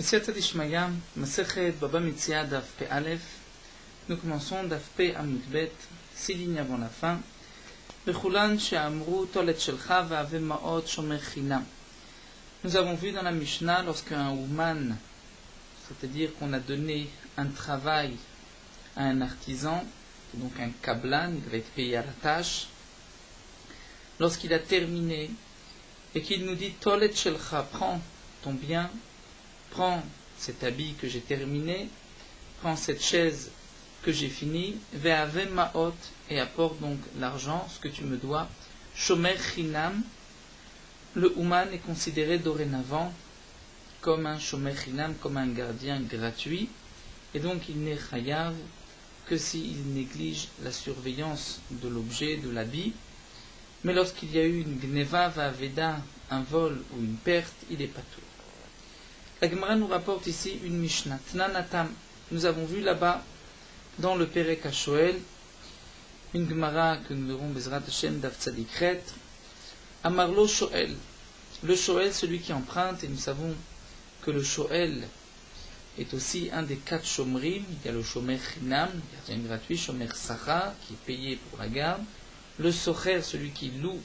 Siyata Dishmaya, Masechet Baba Metzia Daf P Aleph. Nous commençons Daf P Amud Bet, 6 lignes avant la fin. Bechulan she'amru tolet shelcha ve'ave ma'ot shomer chinam. Nous avons vu dans la Mishnah, lorsqu'un ouman, c'est-à-dire qu'on a donné un travail à un artisan, donc un kablan, il va être payé à la tâche, lorsqu'il a terminé et qu'il nous dit tolet shelcha, prends ton bien, prends cet habit que j'ai terminé, prends cette chaise que j'ai finie, ve'ave ma'ot, et apporte donc l'argent, ce que tu me dois, shomer chinam. Le ouman est considéré dorénavant comme un shomer chinam, comme un gardien gratuit, et donc il n'est chayav que s'il néglige la surveillance de l'objet, de l'habit. Mais lorsqu'il y a eu une gneva va'aveda, un vol ou une perte, il est patour. La Gemara nous rapporte ici une Mishnah. Tnanatam, nous avons vu là-bas, dans le Perek HaShoel, une Gemara que nous verrons Bezrat Hashem Daf Tzadikret, Amarlo Shoel. Le Shoel, celui qui emprunte, et nous savons que le Shoel est aussi un des 4 Shomrim. Il y a le Shomer Chinam, gardien gratuit, Shomer Sacha, qui est payé pour la garde, le Socher, celui qui loue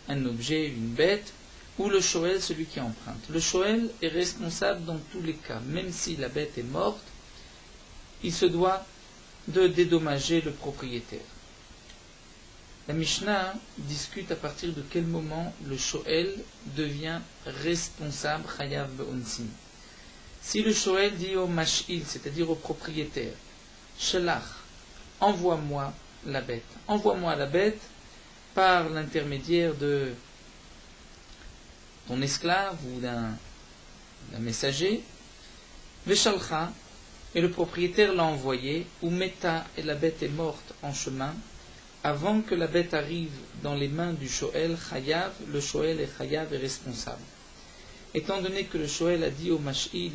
un objet, une bête, ou le Shoel, celui qui emprunte. Le Shoel est responsable dans tous les cas, même si la bête est morte, il se doit de dédommager le propriétaire. La Mishnah discute à partir de quel moment le Shoel devient responsable, Chayav Be'onsin. Si le Shoel dit au Mash'il, c'est-à-dire au propriétaire, Shelach, envoie-moi la bête. Envoie-moi la bête par l'intermédiaire de ton esclave ou d'un messager, Veshalcha, et le propriétaire l'a envoyé, ou Meta, et la bête est morte en chemin, avant que la bête arrive dans les mains du Shoel, Chayav, le Shoel est Chayav et responsable. Étant donné que le Shoel a dit au Mash'il,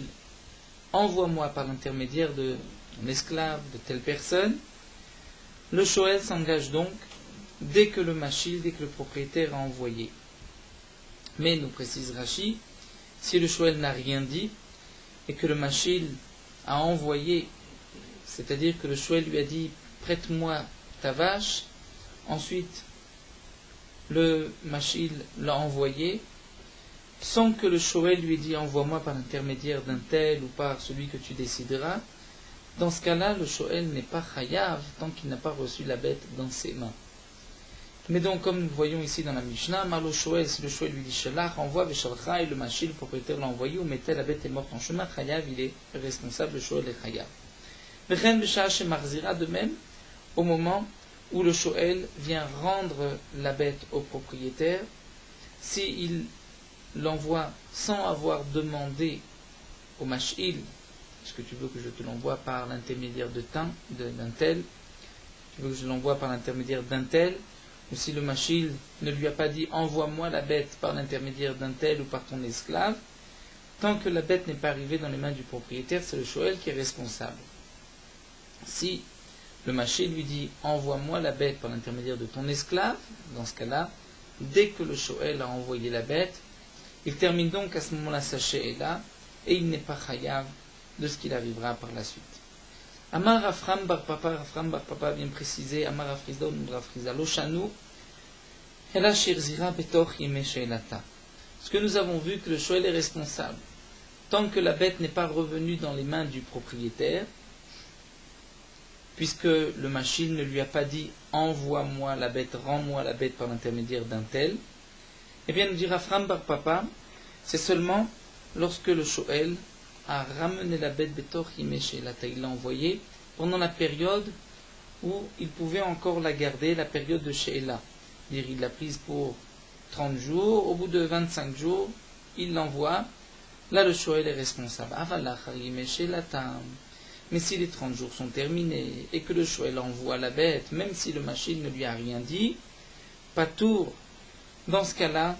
envoie-moi par l'intermédiaire de mon esclave, de telle personne, le Shoel s'engage donc dès que le Mash'il, dès que le propriétaire a envoyé. Mais, nous précise Rashi, si le Shoel n'a rien dit, et que le Mash'il a envoyé, c'est-à-dire que le Shoel lui a dit, prête-moi ta vache, ensuite le Mash'il l'a envoyé, sans que le Shoel lui ait dit, envoie-moi par l'intermédiaire d'un tel ou par celui que tu décideras, dans ce cas-là, le Shoel n'est pas chayav tant qu'il n'a pas reçu la bête dans ses mains. Mais donc, comme nous voyons ici dans la Mishnah, Malo Shoel, si le Shoel lui dit Shelach, envoie Veshalcha, et le Mash'il, le propriétaire, l'a envoyé, ou mettait la bête est morte en chemin, chayav, il est responsable, le Shoel est chayav. Vechen Besha Shemarzira, de même, au moment où le Shoel vient rendre la bête au propriétaire, s'il l'envoie sans avoir demandé au Mash'il, est-ce que tu veux que je te l'envoie par l'intermédiaire d'un tel, tu veux que je l'envoie par l'intermédiaire d'un tel, ou si le Mash'il ne lui a pas dit envoie-moi la bête par l'intermédiaire d'un tel ou par ton esclave, tant que la bête n'est pas arrivée dans les mains du propriétaire, c'est le Shoel qui est responsable. Si le Mash'il lui dit envoie-moi la bête par l'intermédiaire de ton esclave, dans ce cas-là, dès que le Shoel a envoyé la bête, il termine donc à ce moment-là sa she'ela, et il n'est pas chayav de ce qu'il arrivera par la suite. Amar Rafram bar Papa vient préciser, Amar Rafrizda ou Rafrizda, Loshanu, Ela Shirzira Betoch Yeme She'elata. Ce que nous avons vu que le Shoel est responsable, tant que la bête n'est pas revenue dans les mains du propriétaire, puisque le Mash'il ne lui a pas dit envoie-moi la bête, rends-moi la bête par l'intermédiaire d'un tel, eh bien nous dit Rafram bar Papa, c'est seulement lorsque le Shoel a ramené la bête Betoch Yeme She'elata, il l'a envoyé pendant la période où il pouvait encore la garder, la période de She'ela. Il l'a prise pour 30 jours, au bout de 25 jours, il l'envoie, là le Shoel est responsable. Avalach Yeme She'elata. Mais si les 30 jours sont terminés et que le Shoel envoie la bête, même si le Mash'il ne lui a rien dit, patour, dans ce cas-là,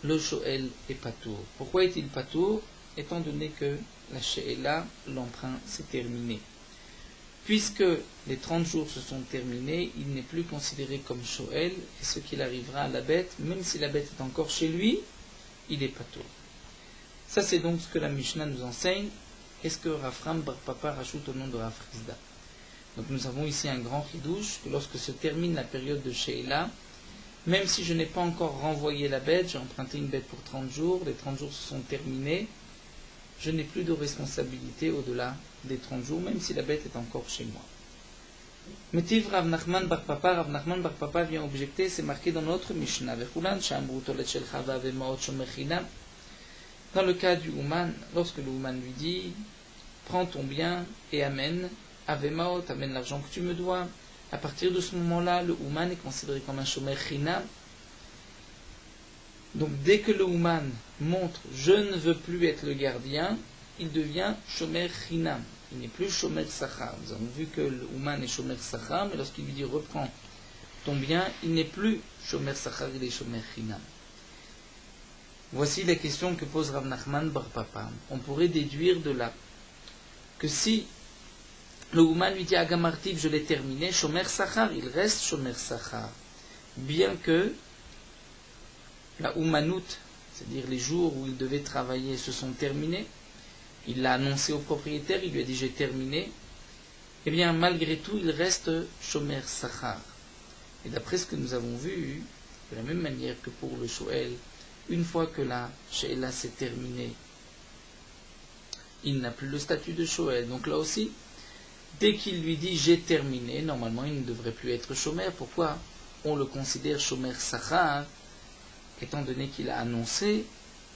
le Shoel est patour. Pourquoi est-il patour? Étant donné que la she'ela, l'emprunt, s'est terminé. Puisque les 30 jours se sont terminés, il n'est plus considéré comme Shoel, et ce qu'il arrivera à la bête, même si la bête est encore chez lui, il est patour. Ça, c'est donc ce que la Mishnah nous enseigne. Est-ce que Rafram Bar Papa rajoute au nom de Rav Chizda? Donc nous avons ici un grand chidouche, que lorsque se termine la période de Sheila, même si je n'ai pas encore renvoyé la bête, j'ai emprunté une bête pour 30 jours, les 30 jours se sont terminés, je n'ai plus de responsabilité au-delà des 30 jours, même si la bête est encore chez moi. Metiv Rav Nachman Bar Papa vient objecter, c'est marqué dans notre Mishnah. Dans le cas du Ouman, lorsque le Ouman lui dit, prends ton bien et amène, Avemaot, amène l'argent que tu me dois, à partir de ce moment-là, le Ouman est considéré comme un shomer chinam. Donc dès que le Ouman montre je ne veux plus être le gardien, il devient shomer chinam. Il n'est plus shomer sachar. Nous avons vu que le Ouman est shomer sachar, mais lorsqu'il lui dit reprends ton bien, il n'est plus shomer sachar, il est shomer chinam. Voici la question que pose Rav Nachman Bar Papa. On pourrait déduire de là que si le Ouman lui dit Agamartiv, je l'ai terminé, shomer sachar, il reste shomer sachar. Bien que la Oumanout, c'est-à-dire les jours où il devait travailler, se sont terminés, il l'a annoncé au propriétaire, il lui a dit j'ai terminé, eh bien malgré tout il reste shomer sachar. Et d'après ce que nous avons vu, de la même manière que pour le shoel, une fois que la she'ela s'est terminée, il n'a plus le statut de shoel. Donc là aussi, dès qu'il lui dit j'ai terminé, normalement il ne devrait plus être shomer. Pourquoi on le considère shomer sachar? Étant donné qu'il a annoncé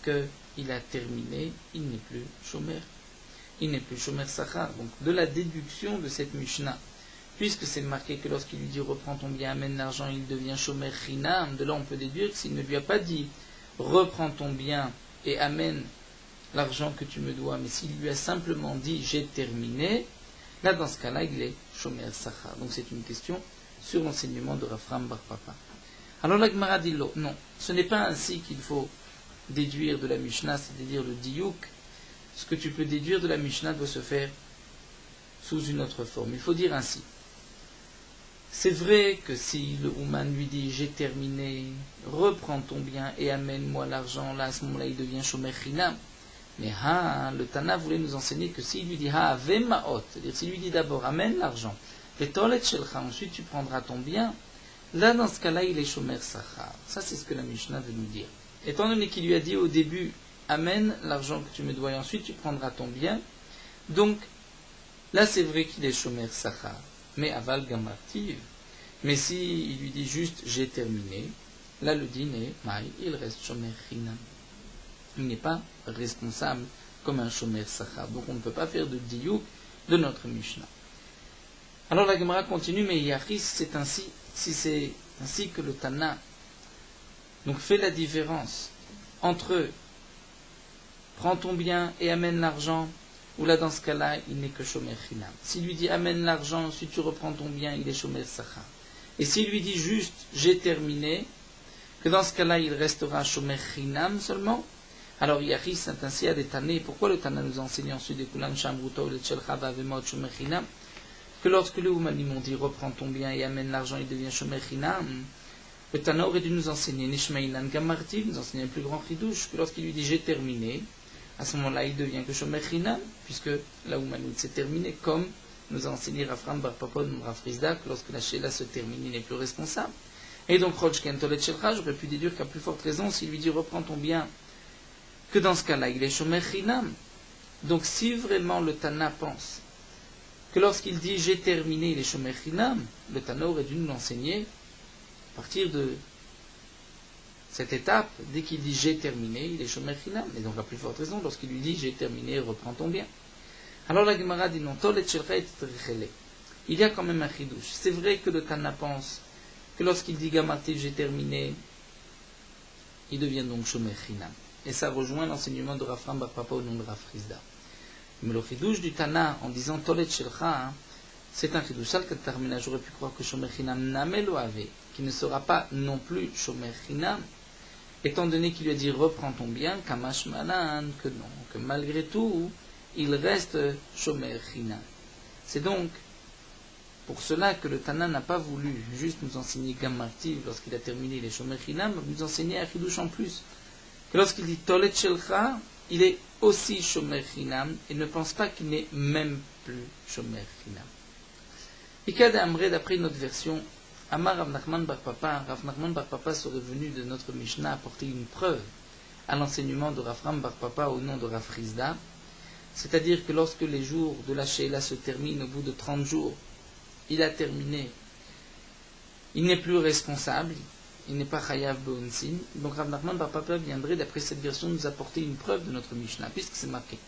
qu'il a terminé, il n'est plus shomer. Il n'est plus shomer sachar. Donc de la déduction de cette Mishnah, puisque c'est marqué que lorsqu'il lui dit reprends ton bien, amène l'argent, il devient shomer chinam, de là on peut déduire que s'il ne lui a pas dit reprends ton bien et amène l'argent que tu me dois, mais s'il lui a simplement dit j'ai terminé, là dans ce cas-là il est shomer sachar. Donc c'est une question sur l'enseignement de Rafram Bar Papa. Alors la Gemara dit non, ce n'est pas ainsi qu'il faut déduire de la Mishnah, c'est-à-dire le diouk. Ce que tu peux déduire de la Mishnah doit se faire sous une autre forme. Il faut dire ainsi. C'est vrai que si le Ouman lui dit j'ai terminé, reprends ton bien et amène-moi l'argent, là à ce moment-là il devient shomer chinam. Mais le Tana voulait nous enseigner que s'il lui dit avemaot, c'est-à-dire s'il lui dit d'abord amène l'argent, et tolet shelcha, ensuite tu prendras ton bien, là dans ce cas-là il est shomer sachar. Ça c'est ce que la Mishnah veut nous dire. Étant donné qu'il lui a dit au début amène l'argent que tu me dois et ensuite tu prendras ton bien, donc là c'est vrai qu'il est shomer sachar. Mais aval gamartiv. Mais si il lui dit juste j'ai terminé, là le dîner, il reste shomer chinam. Il n'est pas responsable comme un shomer sachar. Donc on ne peut pas faire de diouk de notre Mishnah. Alors la Gemara continue, mais Yachis, c'est ainsi, si c'est ainsi que le Tana donc fait la différence entre prends ton bien et amène l'argent, ou là dans ce cas-là il n'est que shomer chinam. S'il lui dit amène l'argent, ensuite tu reprends ton bien, il est shomer sachar. Et s'il lui dit juste j'ai terminé, que dans ce cas-là il restera shomer chinam seulement, alors Yachis c'est ainsi à des Tanés. Pourquoi le Tana nous enseigne ensuite des Kulan Shamruto le Tchelcha Vavemot shomer chinam, que lorsque les Oumanim ont dit reprends ton bien et amène l'argent, il devient shomer chinam, le Tana aurait dû nous enseigner Nishmeinan Gamartiv, nous enseigner un plus grand chidouche, que lorsqu'il lui dit j'ai terminé, à ce moment-là il devient que shomer chinam, puisque la Oumanut s'est terminée, comme nous a enseigné Rafram Bar Papa de Rav Chizda, que lorsque la Sheila se termine, il n'est plus responsable. Et donc Rochken Tolet Shelcha, j'aurais pu déduire qu'à plus forte raison, s'il lui dit reprends ton bien, que dans ce cas-là il est shomer chinam. Donc si vraiment le Tana pense que lorsqu'il dit j'ai terminé, il est shomer chinam, le Tana aurait dû nous l'enseigner à partir de cette étape. Dès qu'il dit j'ai terminé, il est shomer chinam. Et donc à plus forte raison, lorsqu'il lui dit j'ai terminé, reprends ton bien. Alors la Gemara dit non, tolet shelcha et trichele. Il y a quand même un chidouche. C'est vrai que le Tana pense que lorsqu'il dit gamartiv j'ai terminé, il devient donc shomer chinam. Et ça rejoint l'enseignement de Rafram Bar Papa au nom de Rav Chizda. Mais le chidouche du Tana en disant tolet shelcha, c'est un chidouche. Ça le Katarmina, j'aurais pu croire que shomer chinam namelo ave, qui ne sera pas non plus shomer chinam, étant donné qu'il lui a dit reprends ton bien, kamash malan, que non, que malgré tout, il reste shomer chinam. C'est donc pour cela que le Tana n'a pas voulu juste nous enseigner gamartiv lorsqu'il a terminé les shomer chinam, nous enseigner un chidouche en plus. Que lorsqu'il dit tolet shelcha, il est aussi Shomer Chinam et ne pense pas qu'il n'est même plus Shomer Chinam. Ikad Amre, d'après une autre version, Amar Rav Nachman Bar Papa, Rav Nachman Bar Papa serait venu de notre Mishnah apporter une preuve à l'enseignement de Rav Ram Bar Papa au nom de Rav Rizda, c'est-à-dire que lorsque les jours de la Sheila se terminent au bout de 30 jours, il a terminé, il n'est plus responsable, il n'est pas Chayav Be'onsin. Donc Rav Nachman Bar Papa viendrait d'après cette version nous apporter une preuve de notre Mishnah, puisque c'est marqué.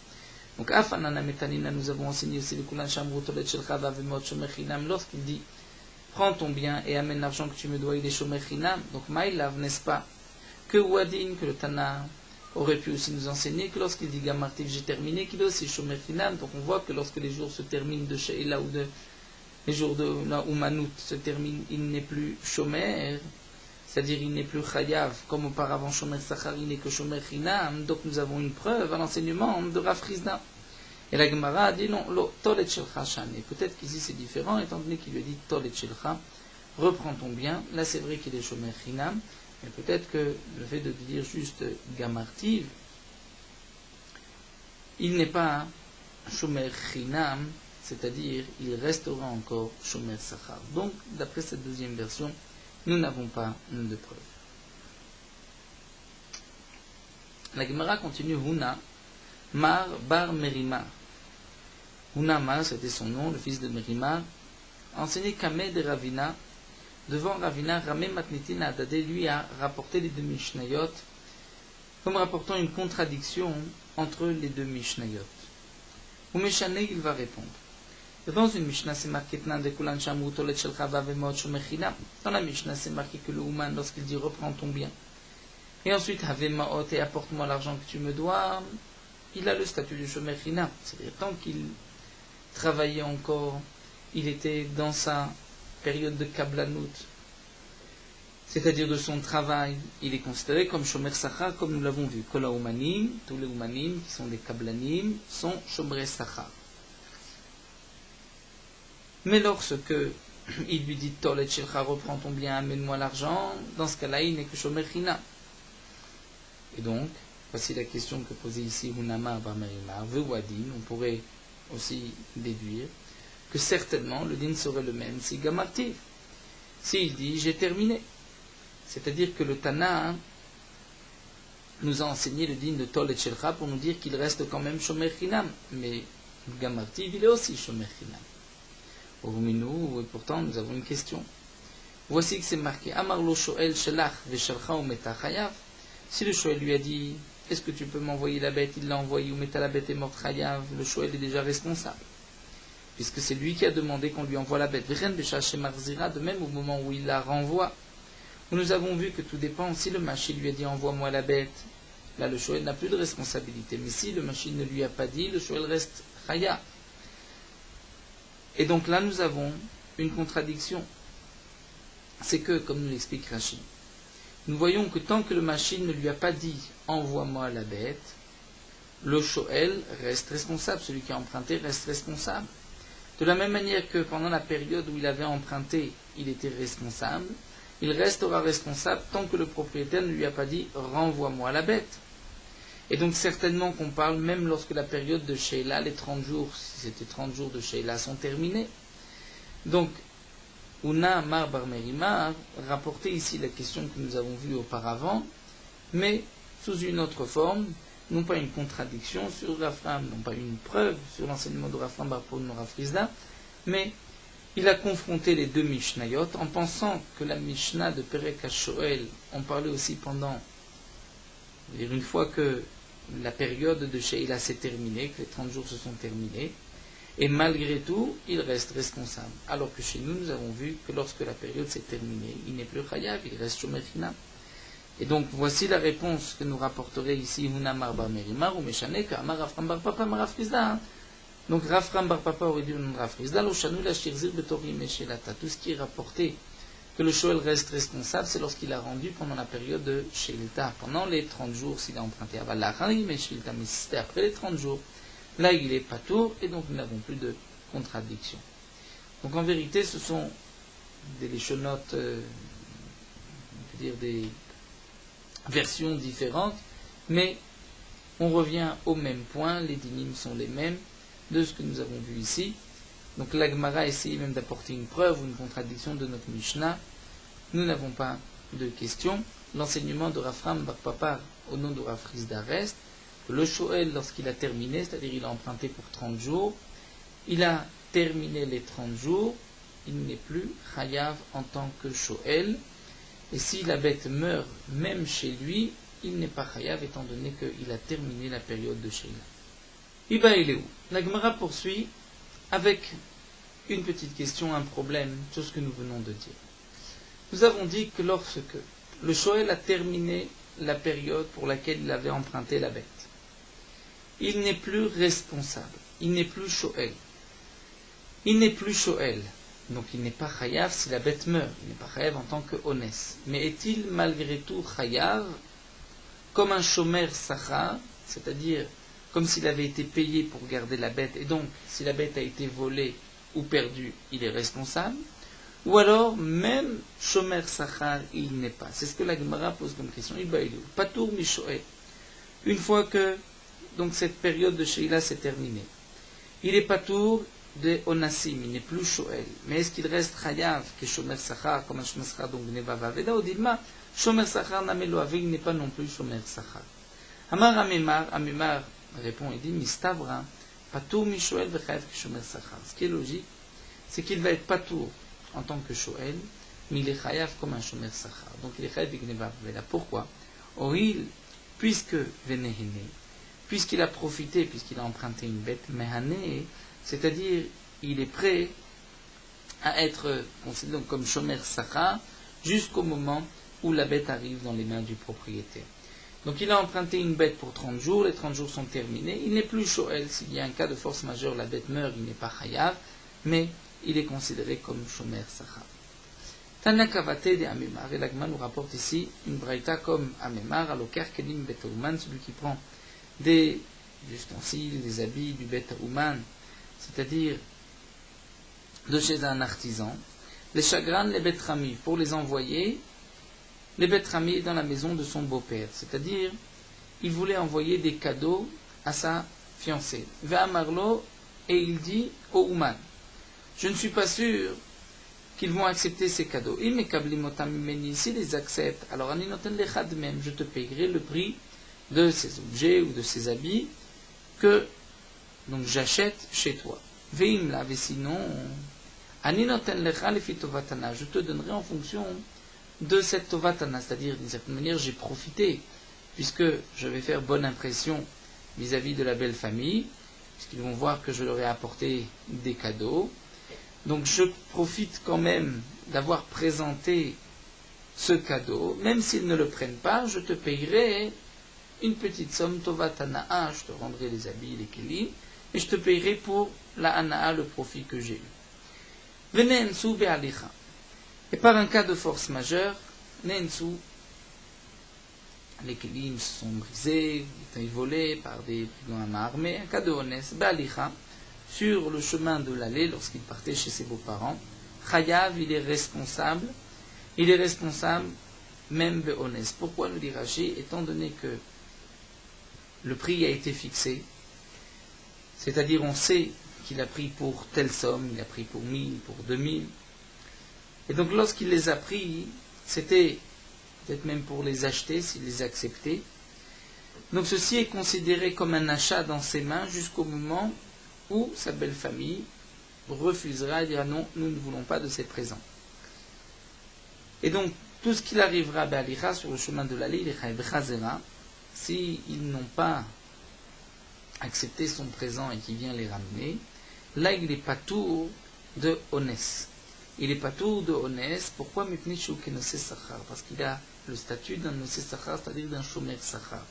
Donc Afanana Metanina, nous avons enseigné aussi le Kulan Shamru Tolet Shelcha Vavemot Shomer Chinam, lorsqu'il dit prends ton bien et amène l'argent que tu me dois, il est Shomer Chinam. Donc Maïlav, n'est-ce pas que Wadin, que le Tana aurait pu aussi nous enseigner que lorsqu'il dit Gamartiv, j'ai terminé, qu'il est aussi Shomer Chinam. Donc on voit que lorsque les jours se terminent de Sheila ou de les jours de la Umanout se terminent, il n'est plus Shomer, c'est-à-dire il n'est plus Chayav, comme auparavant Shomer Sachar, il n'est que Shomer Chinam. Donc nous avons une preuve à l'enseignement de Rav Rizda. Et la Gemara a dit non, lo tolet shelcha shane. Peut-être qu'ici c'est différent, étant donné qu'il lui a dit tolet shelcha, reprends ton bien. Là c'est vrai qu'il est Shomer Chinam, mais peut-être que le fait de dire juste Gamartiv, il n'est pas Shomer Chinam, c'est-à-dire il restera encore Shomer Sachar. Donc, d'après cette deuxième version, nous n'avons pas de preuve. La Gemara continue, Huna Mar Bar Merimar. Huna Mar, c'était son nom, le fils de Merimar, enseigné Kameh de Ravina. Devant Ravina, Ramé Matnitin Adadé lui a rapporté les deux Mishnayot, comme rapportant une contradiction entre les deux Mishnayot. Ou Meshane, il va répondre. Dans une Mishnah, c'est marqué de Kulan Shamru Tolet Shelcha Vavemot Shomer Chinam. Dans la Mishnah, c'est marqué que le Ouman, lorsqu'il dit reprends ton bien, et ensuite Havemaot et apporte-moi l'argent que tu me dois, il a le statut de Shomer Chinam. C'est-à-dire, tant qu'il travaillait encore, il était dans sa période de Kablanout, c'est-à-dire de son travail, il est considéré comme Shomer Sachar, comme nous l'avons vu. Kola Oumanim, tous les Oumanim qui sont des Kablanim, sont Shomer Sachar. Mais lorsque il lui dit Tolet Shelcha, reprends ton bien, amène-moi l'argent, dans ce cas-là, il n'est que Shomer Chinam. Et donc, voici la question que posait ici Hunamar Bar Merimar, Vewadin, on pourrait aussi déduire que certainement le din serait le même si Gamartiv, s'il dit j'ai terminé. C'est-à-dire que le Tana nous a enseigné le din de Tolet Shelcha pour nous dire qu'il reste quand même Shomer Chinam, mais Gamartiv il est aussi Shomer Chinam. Et pourtant nous avons une question. Voici que c'est marqué Amar lo shoel shelach veshalcha ou meta chayav. Si le shoel lui a dit est-ce que tu peux m'envoyer la bête, il l'a envoyé, ou meta la bête est morte chayav, le shoel est déjà responsable, puisque c'est lui qui a demandé qu'on lui envoie la bête. De même au moment où il la renvoie, où nous avons vu que tout dépend. Si le machi lui a dit envoie-moi la bête, là le shoel n'a plus de responsabilité. Mais si le machi ne lui a pas dit, le shoel reste chayav. Et donc là, nous avons une contradiction. C'est que, comme nous l'explique Rachid, nous voyons que tant que le machine ne lui a pas dit « envoie-moi la bête », le shoel reste responsable, celui qui a emprunté reste responsable. De la même manière que pendant la période où il avait emprunté, il était responsable, il restera responsable tant que le propriétaire ne lui a pas dit « renvoie-moi la bête ». Et donc certainement qu'on parle même lorsque la période de Sheila, les 30 jours, si c'était 30 jours de Sheila, sont terminés. Donc, Una Mar Bar Merimar rapportait ici la question que nous avons vue auparavant, mais sous une autre forme, non pas une contradiction sur Rafram, non pas une preuve sur l'enseignement de Rafram Bar Pon Rav Rizda, mais il a confronté les deux Mishnayot en pensant que la Mishnah de Perek HaShoel, on parlait aussi pendant, c'est-à-dire une fois que la période de Sheila s'est terminée, que les 30 jours se sont terminés, et malgré tout, il reste responsable. Alors que chez nous, nous avons vu que lorsque la période s'est terminée, il n'est plus Chayav, il reste Shomer Chinam. Et donc, voici la réponse que nous rapporterait ici Hunamar Bar Merimar ou Meshanek, Amar Rafram Bar Papa, Rav Rizda. Donc, Rafram Bar Papa aurait dû le nom de Rav Rizda, Loshanu la Shirzir Betorim Meshelata. Tout ce qui est rapporté que le shoel reste responsable, c'est lorsqu'il a rendu pendant la période de Sheilta, pendant les 30 jours s'il a emprunté. Mais si c'était après les 30 jours, là il est patour, et donc nous n'avons plus de contradiction. Donc en vérité, ce sont des leshonotes, on peut dire des versions différentes, mais On revient au même point, les dynimes sont les mêmes de ce que nous avons vu ici. Donc la Gemara essaye même d'apporter une preuve ou une contradiction de notre Mishnah. Nous n'avons pas de questions. L'enseignement de Rafram Bar Papar au nom de Rav Rizda reste que le Shoel, lorsqu'il a terminé, c'est-à-dire il a emprunté pour 30 jours, il a terminé les 30 jours, il n'est plus Chayav en tant que Shoel. Et si la bête meurt même chez lui, il n'est pas Chayav étant donné qu'il a terminé la période de Sheila. Iba il est où? La Gemara poursuit avec une petite question, un problème sur ce que nous venons de dire. Nous avons dit que lorsque le Shoel a terminé la période pour laquelle il avait emprunté la bête, il n'est plus responsable, il n'est plus Shoel. Il n'est plus Shoel, donc il n'est pas Chayav si la bête meurt, il n'est pas Chayav en tant que Honès. Mais est-il malgré tout Chayav comme un Shomer Sachar, c'est-à-dire comme s'il avait été payé pour garder la bête, et donc si la bête a été volée ou perdue, il est responsable? Ou alors, même Shomer Sachar, il n'est pas. C'est ce que la Gemara pose comme question. Patour mi Shoel. Une fois que donc cette période de Sheila s'est terminée, il est Patour de Onassim, il n'est plus Shoel. Mais est-ce qu'il reste Chayav, que Shomer Sachar, comme un Shomer Sachar, donc Gneva Vaveda, ou Dilma, Shomer Sachar Namelo Avig n'est pas non plus Shomer Sachar. Amar Amemar répond et dit Mistavra, Patour mi Shoel vechayav que Shomer Sachar. Ce qui est logique, c'est qu'il va être Patour en tant que Shoel, mais il est Chayav comme un Shomer Sachar. Donc il est Chayav Gneva Vaveda. Pourquoi? Oril, puisque Venehene, puisqu'il a profité, puisqu'il a emprunté une bête, Mehane, c'est-à-dire il est prêt à être considéré comme Shomer Sachar jusqu'au moment où la bête arrive dans les mains du propriétaire. Donc il a emprunté une bête pour 30 jours, les 30 jours sont terminés, il n'est plus Shoel. S'il y a un cas de force majeure, la bête meurt, il n'est pas Chayav, mais il est considéré comme Shomer Sachar. Tanakavate de Amemar, et l'Agma nous rapporte ici une braïta comme Amemar, Alokar Kelim Betauman, celui qui prend des ustensiles, des habits du Betauman, c'est-à-dire de chez un artisan, les chagrans, les betrami, pour les envoyer, les betrami dans la maison de son beau-père, c'est-à-dire il voulait envoyer des cadeaux à sa fiancée. Ve'amarlo, et il dit au Ouman, je ne suis pas sûr qu'ils vont accepter ces cadeaux. S'ils les acceptent, alors même, je te payerai le prix de ces objets ou de ces habits que donc j'achète chez toi. Veimla, sinon, je te donnerai en fonction de cette tovatana, c'est-à-dire d'une certaine manière j'ai profité, puisque je vais faire bonne impression vis-à-vis de la belle famille, puisqu'ils vont voir que je leur ai apporté des cadeaux. Donc je profite quand même d'avoir présenté ce cadeau, même s'ils ne le prennent pas, je te payerai une petite somme, tovatana, je te rendrai les habits, les kelim, et je te payerai pour la anaa, le profit que j'ai eu. Venensu be'alicha. Et par un cas de force majeure, nensu, les kelim sont brisés, ils sont volés par des brigands armés. Un cas de honest, be'alicha, sur le chemin de l'aller, lorsqu'il partait chez ses beaux-parents, Chayav, il est responsable même be'honest. Pourquoi nous dit Rashi? Étant donné que le prix a été fixé, c'est-à-dire on sait qu'il a pris pour telle somme, il a pris pour 1000, pour 2000, et donc lorsqu'il les a pris, c'était peut-être même pour les acheter, s'il les acceptait. Donc ceci est considéré comme un achat dans ses mains jusqu'au moment où sa belle famille refusera et dira non, nous ne voulons pas de ces présents. Et donc tout ce qu'il arrivera à sur le chemin de l'aller, il est chazera, s'ils n'ont pas accepté son présent et qu'il vient les ramener, là il n'est pas tour de honest. Il n'est pas tour de honest. Pourquoi? Parce qu'il a le statut d'un nosé sachar, c'est-à-dire d'un shomer sachar.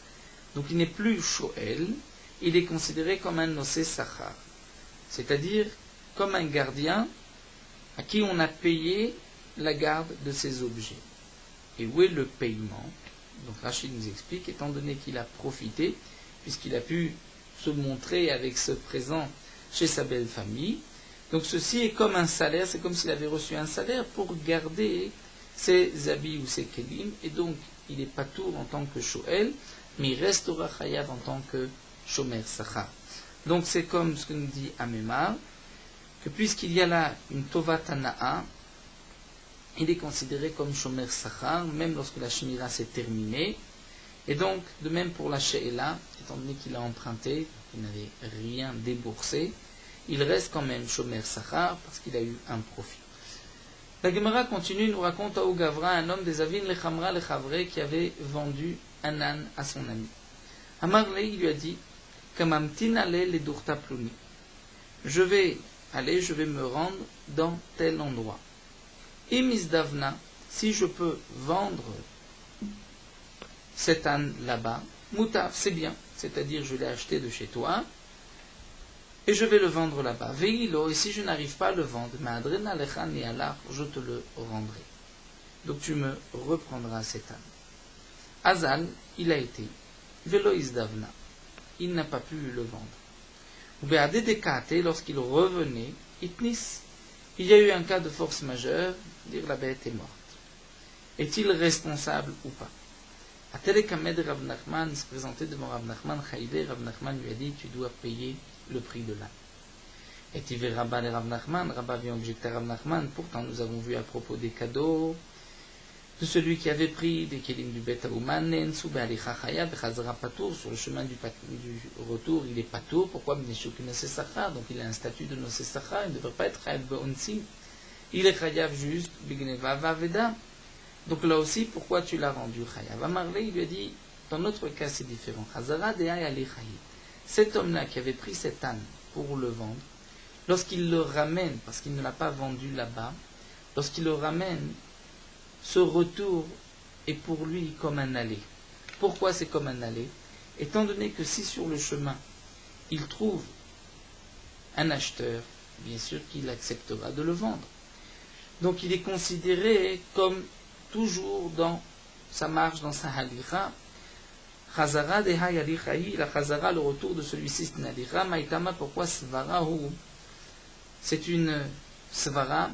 Donc il n'est plus shoel, il est considéré comme un nosé sachar, c'est-à-dire comme un gardien à qui on a payé la garde de ses objets. Et où est le paiement? Donc Rachid nous explique, étant donné qu'il a profité, puisqu'il a pu se montrer avec ce présent chez sa belle famille, donc ceci est comme un salaire, c'est comme s'il avait reçu un salaire pour garder ses habits ou ses kelim, et donc il est patour en tant que shoel, mais il restera chayav en tant que shomer sachar. Donc c'est comme ce que nous dit Amemar, que puisqu'il y a là une tovat hana'a, il est considéré comme shomer sachar, même lorsque la shemira s'est terminée. Et donc, de même pour la she'ela, étant donné qu'il a emprunté, il n'avait rien déboursé, il reste quand même shomer sachar parce qu'il a eu un profit. La Gemara continue, nous raconte à Gavra, un homme des Avin Lechamra Lechavre qui avait vendu un âne à son ami. Amarle, il lui a dit, Kamamtin ale le durta pluni. Je vais me rendre dans tel endroit. Imisdavna, si je peux vendre cet âne là-bas, Moutaf, c'est bien, c'est-à-dire je l'ai acheté de chez toi, et je vais le vendre là-bas. Veilo, et si je n'arrive pas à le vendre, Ma'adrena lechan et alach, je te le rendrai. Donc tu me reprendras cet âne. Azal, il a été. Velo isdavna, il n'a pas pu le vendre. Ubeade dekate, lorsqu'il revenait, itnis, il y a eu un cas de force majeure, dire la bête est morte. Est-il responsable ou pas? Atelekamed Rav Nachman se présentait devant Rav Nachman, Chaïvé, Rav Nachman lui a dit, tu dois payer le prix de l'âne. Et il verra Rabba et Rav Nachman, Rabba vient objecter à Rav Nachman, pourtant nous avons vu à propos des cadeaux, de celui qui avait pris des kelim du Bet Aoumanen, Soube Alicha Chaya, Bechazara Patour, sur le chemin du retour, il est Patour, pourquoi Mneshuk Nosesachar, donc il a un statut de Nosesachar, il ne devrait pas être Chayav Be'onsim, il est Chayav juste, Bigneva Vaveda. Donc là aussi, pourquoi tu l'as rendu Chayav? Amarle, il lui a dit, dans notre cas c'est différent. Chazara De'ay Ali Chayav. Cet homme-là qui avait pris cet âne pour le vendre, lorsqu'il le ramène, parce qu'il ne l'a pas vendu là-bas, lorsqu'il le ramène, ce retour est pour lui comme un aller. Pourquoi c'est comme un aller? Étant donné que si sur le chemin, il trouve un acheteur, bien sûr qu'il acceptera de le vendre. Donc il est considéré comme toujours dans sa marche, dans sa halicha. Chazara de hayalichahi, la chazara, le retour de celui-ci, c'est une halicha. Maïtama, pourquoi svara hu? C'est une svara,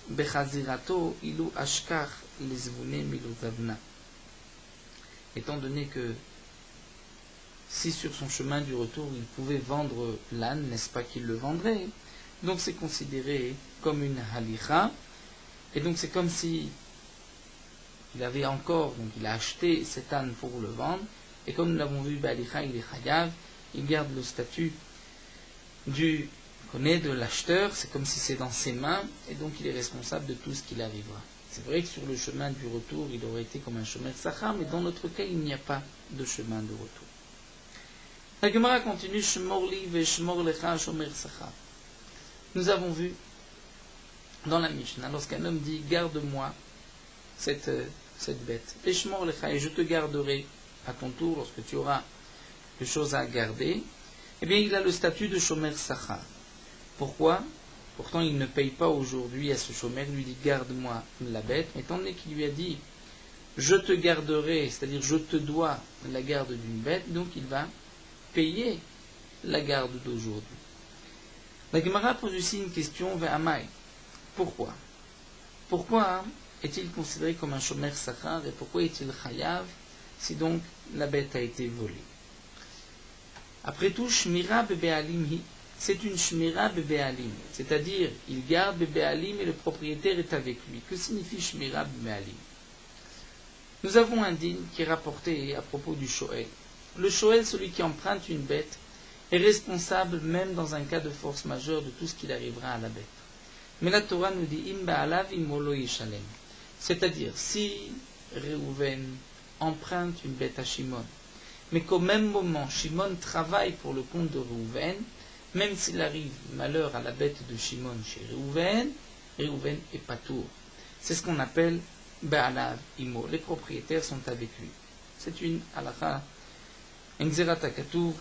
bechazirato, ilu ashkar, les miluzavna. Étant donné que si sur son chemin du retour, il pouvait vendre l'âne, n'est-ce pas qu'il le vendrait? Donc c'est considéré comme une halicha. Et donc c'est comme si il avait encore, donc il a acheté cet âne pour le vendre, et comme nous l'avons vu, Balicha, il est chayav, il garde le statut du connaît de l'acheteur, c'est comme si c'est dans ses mains, et donc il est responsable de tout ce qu'il arrivera. C'est vrai que sur le chemin du retour, il aurait été comme un chemin de Sachar, mais dans notre cas, il n'y a pas de chemin de retour. La Gemara continue, Shmor li ve shmor lecha shomer Sachar. Nous avons vu dans la Mishnah, lorsqu'un homme dit, garde-moi cette bête, et shmor lecha, et je te garderai à ton tour, lorsque tu auras des choses à garder, eh bien il a le statut de shomer Sachar. Pourquoi? Pourtant il ne paye pas aujourd'hui à ce shomer, il lui dit garde-moi la bête, mais étant donné qu'il lui a dit je te garderai, c'est-à-dire je te dois la garde d'une bête, donc il va payer la garde d'aujourd'hui. La Gemara pose ici une question vers Amai. Pourquoi? Pourquoi est-il considéré comme un shomer Sachar et pourquoi est-il chayav si donc la bête a été volée? Après tout, shmira bebe'alim hi, c'est une shmira bebe'alim, c'est-à-dire il garde bebe'alim et le propriétaire est avec lui. Que signifie shmira bebe'alim? Nous avons un din qui est rapporté à propos du shoel. Le shoel, celui qui emprunte une bête, est responsable même dans un cas de force majeure de tout ce qu'il arrivera à la bête. Mais la Torah nous dit im ba'alav imolo yishalem, c'est-à-dire si Reuven emprunte une bête à Shimon, mais qu'au même moment Shimon travaille pour le compte de Reuven, même s'il arrive malheur à la bête de Shimon chez Reuven, Reuven est patour. C'est ce qu'on appelle Ba'alav Imo. Les propriétaires sont avec lui. C'est une halakha, un xerata katuv,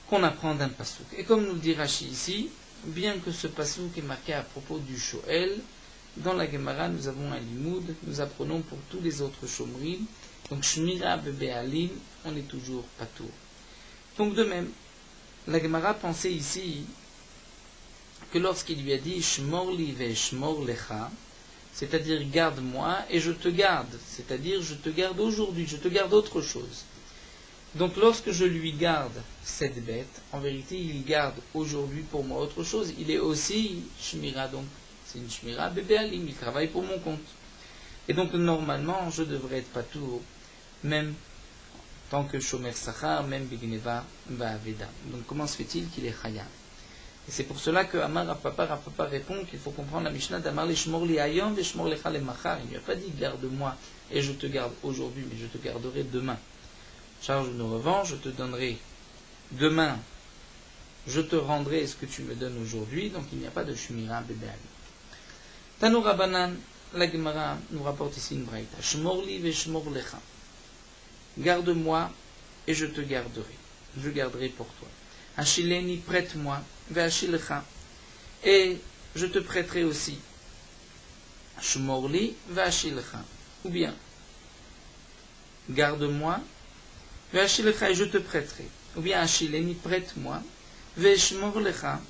qu'on apprend d'un pasouk. Et comme nous le dit Rashi ici, bien que ce pasouk est marqué à propos du Shoel, dans la Gemara nous avons un limoud, nous apprenons pour tous les autres shomrim. Donc shmira bebe'alim, on est toujours patour. Donc de même, la Gemara pensait ici que lorsqu'il lui a dit shmor li ve shmor lecha, c'est-à-dire garde-moi et je te garde, c'est-à-dire je te garde aujourd'hui, je te garde autre chose. Donc lorsque je lui garde cette bête, en vérité, il garde aujourd'hui pour moi autre chose. Il est aussi shmira, donc c'est une shmira bébé alim, il travaille pour mon compte. Et donc normalement, je devrais être patour, même tant que shomer sachar, même bigneva va'aveda. Donc comment se fait-il qu'il est chayav? Et c'est pour cela que Amar Rav Papa répond qu'il faut comprendre la Mishnah d'Amar li shmor li hayom ve shmor lecha le machar. Il ne lui a pas dit garde-moi et je te garde aujourd'hui, mais je te garderai demain. Charge de revanche, je te donnerai demain, je te rendrai ce que tu me donnes aujourd'hui, donc il n'y a pas de shmira bébé ali. Tanu Rabbanan, la Gemara nous rapporte ici une braïta. Shmor li ve shmor lecha. Garde-moi et je te garderai. Je garderai pour toi. Hachileni, prête-moi, ve hachilecha. Et je te prêterai aussi. Shmor li ve hachilecha. Ou bien, garde-moi, ve hachilecha et je te prêterai. Ou bien, hachileni, prête-moi, ve shmor lecha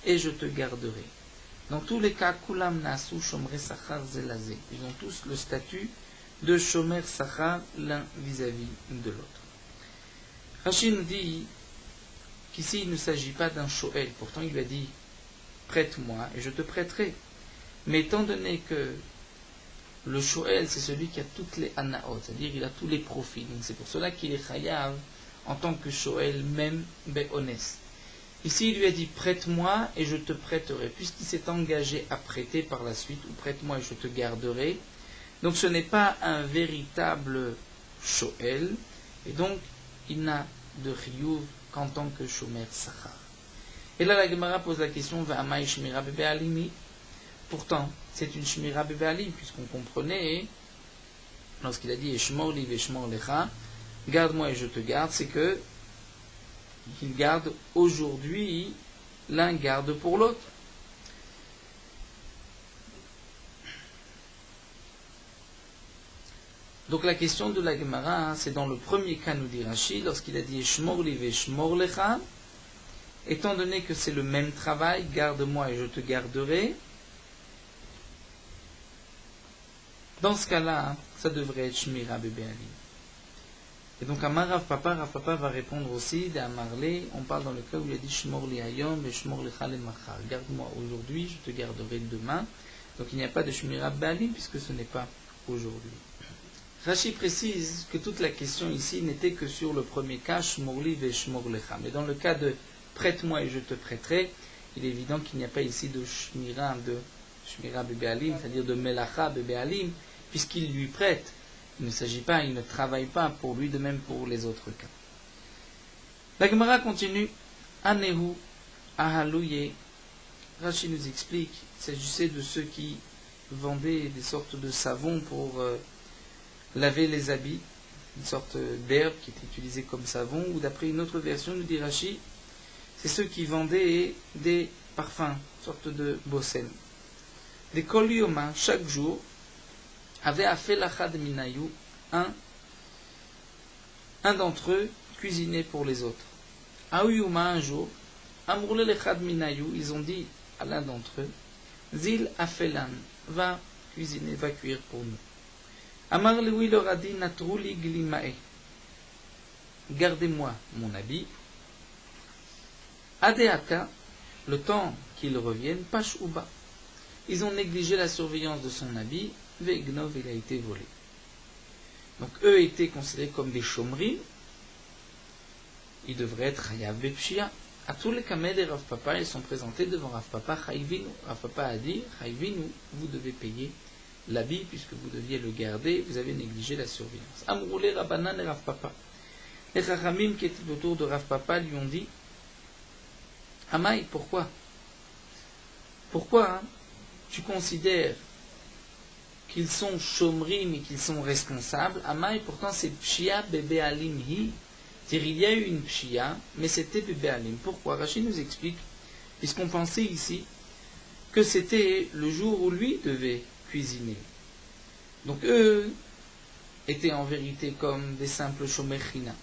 et je te garderai. Dans tous les cas, kulam nasu shomer sachar zelazé. Ils ont tous le statut de shomer sachar l'un vis-à-vis de l'autre. Rashi nous dit qu'ici il ne s'agit pas d'un shoel. Pourtant il lui a dit prête-moi et je te prêterai. Mais étant donné que le shoel c'est celui qui a toutes les anaot, c'est-à-dire il a tous les profits. Donc c'est pour cela qu'il est chayav en tant que shoel même be'ones. Ici, il lui a dit prête-moi et je te prêterai, puisqu'il s'est engagé à prêter par la suite, ou prête-moi et je te garderai. Donc ce n'est pas un véritable shoel, et donc il n'a de riyuv qu'en tant que shomer sachar. Et là, la Gemara pose la question Va'amai shmira bebe alimi. Pourtant, c'est une shmira bebe alim, puisqu'on comprenait, lorsqu'il a dit Eshmor li veshmor lecha, garde-moi et je te garde, c'est que qu'il garde aujourd'hui, l'un garde pour l'autre. Donc la question de la Gemara, c'est dans le premier cas, nous dit Rashi, lorsqu'il a dit Shmor li ve shmor lecha, étant donné que c'est le même travail, garde-moi et je te garderai. Dans ce cas-là, ça devrait être Shmira bebe ali. Et donc, Amar Rav Papa va répondre aussi, d'Amarle, on parle dans le cas où il a dit Shmor li hayom et Shmor lecha le machar. Garde-moi aujourd'hui, je te garderai demain. Donc, il n'y a pas de Shmira Baalim puisque ce n'est pas aujourd'hui. Rashi précise que toute la question ici n'était que sur le premier cas, Shmor li ve Shmor lecha. Mais dans le cas de prête-moi et je te prêterai, il est évident qu'il n'y a pas ici de Shmira bebe alim, c'est-à-dire de Melacha bebe alim, puisqu'il lui prête. Il ne s'agit pas, il ne travaille pas pour lui, de même pour les autres cas. La Gemara continue. Anehu ahalouye. Rashi nous explique, il s'agissait de ceux qui vendaient des sortes de savons pour laver les habits, une sorte d'herbe qui était utilisée comme savon, ou d'après une autre version, nous dit Rashi, c'est ceux qui vendaient des parfums, une sorte de bossem. Des kolioma, chaque jour, avait afelachad minayu, un d'entre eux cuisinait pour les autres. Aouyuma, un jour, amroule lechad minayu, ils ont dit à l'un d'entre eux, zil afelan, va cuisiner, va cuire pour nous. Amar lewi leur a dit, natrouli glimae, gardez-moi mon habit. Adeata, le temps qu'ils reviennent, pash uba. Ils ont négligé la surveillance de son habit, Vegnov, il a été volé. Donc eux étaient considérés comme des chômeries. Ils devraient être Chayav Bepshia. À tous les cas, des Rav Papa, ils sont présentés devant Rav Papa Chayvinu. Rav Papa a dit Chayvinu, vous devez payer l'habit puisque vous deviez le garder, vous avez négligé la surveillance. Amroulé Rabbanan et Rav Papa. Les Chachamim qui étaient autour de Rav Papa lui ont dit Amaï, pourquoi tu considères qu'ils sont chomrim et qu'ils sont responsables, Amaï, pourtant c'est pshia bebe alim hi. C'est-à-dire il y a eu une pshia, mais c'était bebe alim. Pourquoi? Rachid nous explique, puisqu'on pensait ici que c'était le jour où lui devait cuisiner. Donc eux étaient en vérité comme des simples shomerchina.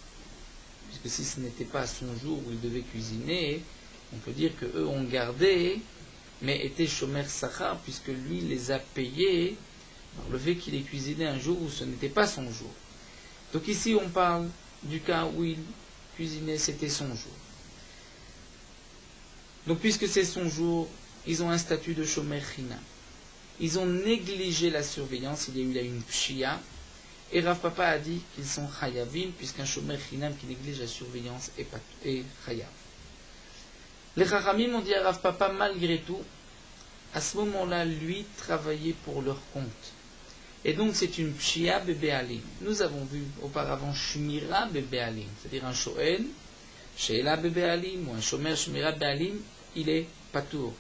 Puisque si ce n'était pas son jour où il devait cuisiner, on peut dire que eux ont gardé, mais étaient shomer sachar, puisque lui les a payés le fait qu'il ait cuisiné un jour où ce n'était pas son jour. Donc ici on parle du cas où il cuisinait, c'était son jour. Donc puisque c'est son jour, ils ont un statut de shomer chinam. Ils ont négligé la surveillance, il y a eu là une pshia, et Rav Papa a dit qu'ils sont chayavim, puisqu'un shomer chinam qui néglige la surveillance est chayav. Les chachamim ont dit à Rav Papa, malgré tout, à ce moment-là, lui travaillait pour leur compte. Et donc c'est une pshia bebéalim. Nous avons vu auparavant shmira bebéalim, c'est-à-dire un shoel, sheela bebéalim, ou un shomer shmira bebéalim, il est patour.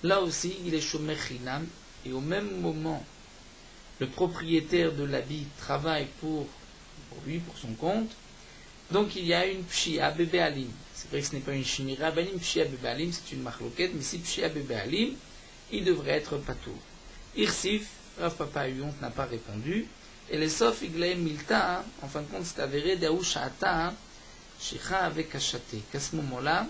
Là aussi, il est shomer chinam, et au même moment, le propriétaire de l'habit travaille pour lui, pour son compte. Donc il y a une pshia bebéalim. C'est vrai que ce n'est pas une shmira bebéalim, pshia bebéalim, c'est une marloquette, mais si pshia bebéalim, il devrait être patour. Irsif, Rav Papa Uyont n'a pas répondu, et les sof iglaim milta, en fin de compte, c'est avéré d'Aouchata, Shicha avec achaté, qu'à ce moment-là,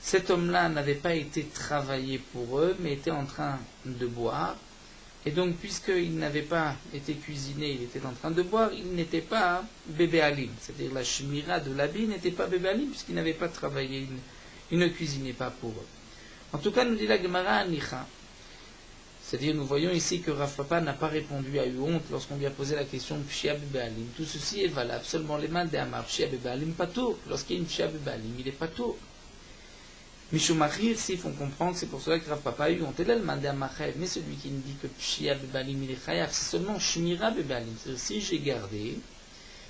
cet homme-là n'avait pas été travaillé pour eux, mais était en train de boire, et donc, puisqu'il n'avait pas été cuisiné, il était en train de boire, il n'était pas bébé alim, c'est-à-dire la shmira de l'habit n'était pas bébé alim, puisqu'il n'avait pas travaillé, il ne cuisinait pas pour eux. En tout cas, nous dit la Gemara Anicha. C'est-à-dire, nous voyons ici que Rav Papa n'a pas répondu à Uyont lorsqu'on lui a posé la question Pshia Bebaalim. Tout ceci est valable. Seulement les mains d'Amar Pshia Bebaalim Patour. Lorsqu'il y a une Pshia Bebaalim, il est Patour. Mishumachir, s'il faut comprendre, c'est pour cela que Rav Papa Uyont est là le main d'Amar. Mais celui qui nous dit que Pshia Bebaalim il est Chayav, c'est seulement Shmira Bebaalim. C'est-à-dire, si j'ai gardé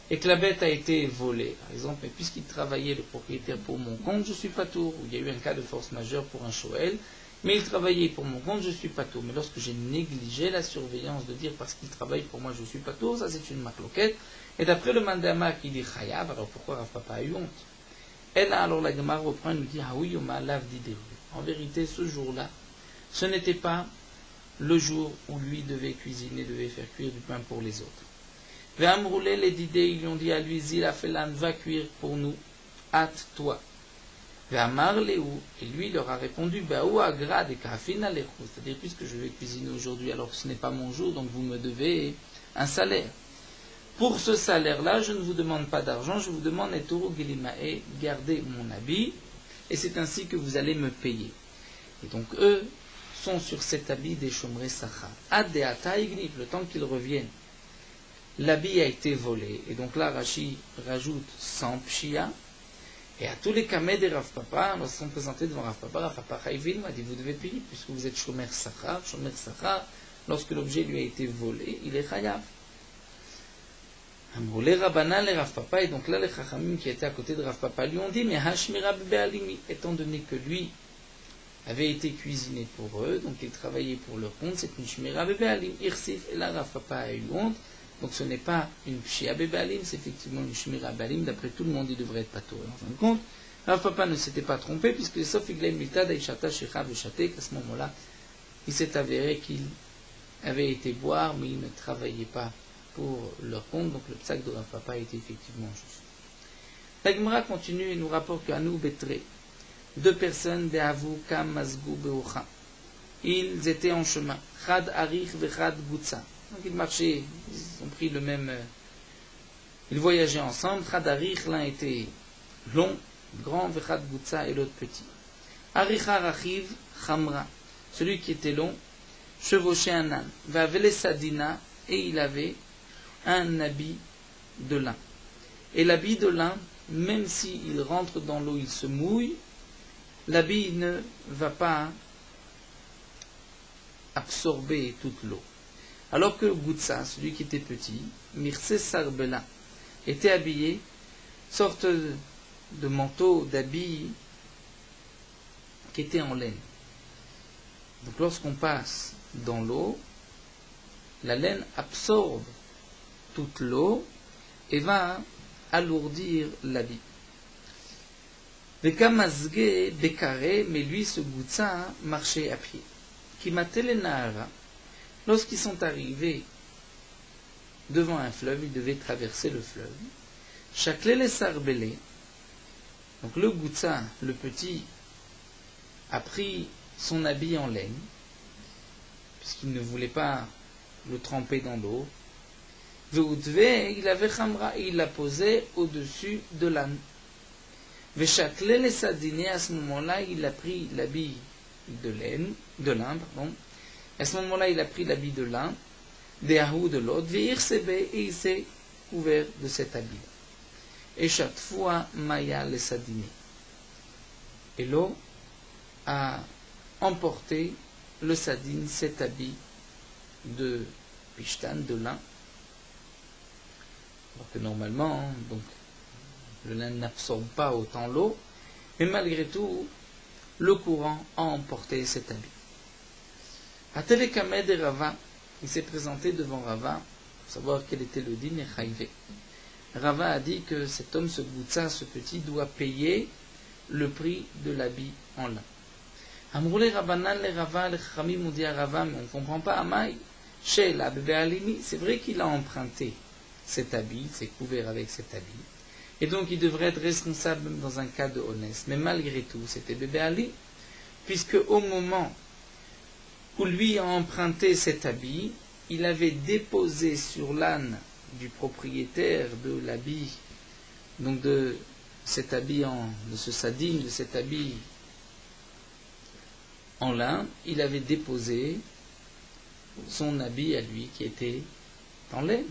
et que la bête a été volée, par exemple, mais puisqu'il travaillait le propriétaire pour mon compte, je suis patour. Il y a eu un cas de force majeure pour un shoel, mais il travaillait pour mon compte, je suis patour. Mais lorsque j'ai négligé la surveillance de dire parce qu'il travaille pour moi, je suis patour, ça c'est une marloquette. Et d'après le mandama qui dit chayav, alors pourquoi Rav Papa a eu honte? Et là, alors la Gemara reprend et nous dit, ah oui, lav d'idée. En vérité, ce jour-là, ce n'était pas le jour où lui devait cuisiner, devait faire cuire du pain pour les autres. Ve'amroulé les d'idées, ils lui ont dit à lui, Zila Felan, va cuire pour nous, hâte-toi. Ve'amar Léou, et lui leur a répondu, Baou agrad et kafina lechu, c'est-à-dire, puisque je vais cuisiner aujourd'hui alors que ce n'est pas mon jour, donc vous me devez un salaire. Pour ce salaire-là, je ne vous demande pas d'argent, je vous demande Etoro Gelimae, gardez mon habit, et c'est ainsi que vous allez me payer. Et donc eux sont sur cet habit des Shomrei Sachar. Ad deata ignif, le temps qu'ils reviennent. L'habit a été volé, et donc là Rashi rajoute 100 pshia, et à tous les kameh de Rav Papa, lorsqu'ils sont présentés devant Rav Papa Chayvin m'a dit vous devez payer, puisque vous êtes Shomer Sachar, lorsque l'objet lui a été volé, il est chayav. Les Rabbanan, les Rav Papa, et donc là les Chachamim qui étaient à côté de Rav Papa lui ont dit mais Hashmira Be'alimi, étant donné que lui avait été cuisiné pour eux, donc il travaillait pour leur compte, c'est une Shmira Be'alim, Irsif, et là Rav Papa a eu honte. Donc ce n'est pas une pshia bebalim, c'est effectivement une shmira balim. D'après tout le monde, il devrait être patour. En fin de compte, Rav Papa ne s'était pas trompé, puisque sauf Iglaim Milta d'Aishata Shecha Veshaté, qu'à ce moment-là, il s'est avéré qu'il avait été boire, mais il ne travaillait pas pour leur compte. Donc le psak de Rav Papa était effectivement juste. La Gemara continue et nous rapporte qu'Anou Betre, deux personnes d'Avu Kam Mazgou Beocha, ils étaient en chemin. Chad Arich Vechad Gutsa. Donc ils marchaient, ils ont pris le même... ils voyageaient ensemble. Chad Arich, l'un était long, grand, Vechad Gutsa, et l'autre petit. Aricha Rachiv Chamra, celui qui était long, chevauchait un âne. Vavele Sadina, et il avait un habit de lin. Et l'habit de lin, même s'il rentre dans l'eau, il se mouille, l'habit ne va pas absorber toute l'eau. Alors que Goutsa, celui qui était petit, Mirse Sarbela, était habillé, sorte de manteau, d'habit qui était en laine. Donc lorsqu'on passe dans l'eau, la laine absorbe toute l'eau et va alourdir l'habit. Vekamazge Bekare, mais lui, ce Goutsa, marchait à pied. Kimatelenara, lorsqu'ils sont arrivés devant un fleuve, ils devaient traverser le fleuve. Chaklele Sarbele, donc le Goutsa, le petit, a pris son habit en laine, puisqu'il ne voulait pas le tremper dans l'eau. Ve'udve, il avait chamra, et il l'a posé au-dessus de l'âne. Ve'chaklé les sadinés, à ce moment-là, il a pris l'habit de lin, pardon. À ce moment-là, il a pris l'habit de lin, des ahou de l'autre, ve'irsebe, et il s'est couvert de cet habit. Et chaque fois, maya les sadinés. Et l'eau a emporté le sadine, cet habit de pishtan, de lin. Alors que normalement, donc, le lin n'absorbe pas autant l'eau, mais malgré tout, le courant a emporté cet habit. Atelekamed et Rava, il s'est présenté devant Rava, pour savoir quel était le din et chaïvé. Rava a dit que cet homme, ce goutsa, ce petit, doit payer le prix de l'habit en lin. Amroulé Rabanan, les Rava, les Chachamim ont dit à Rava, mais on ne comprend pas, Amaï, chez la bébé Alimi, c'est vrai qu'il a emprunté cet habit, s'est couvert avec cet habit, et donc il devrait être responsable même dans un cas de honnête. Mais malgré tout, c'était bébé Ali, puisque au moment où lui a emprunté cet habit, il avait déposé sur l'âne du propriétaire de l'habit, donc de cet habit de ce sadine, de cet habit en lin, il avait déposé son habit à lui qui était en laine.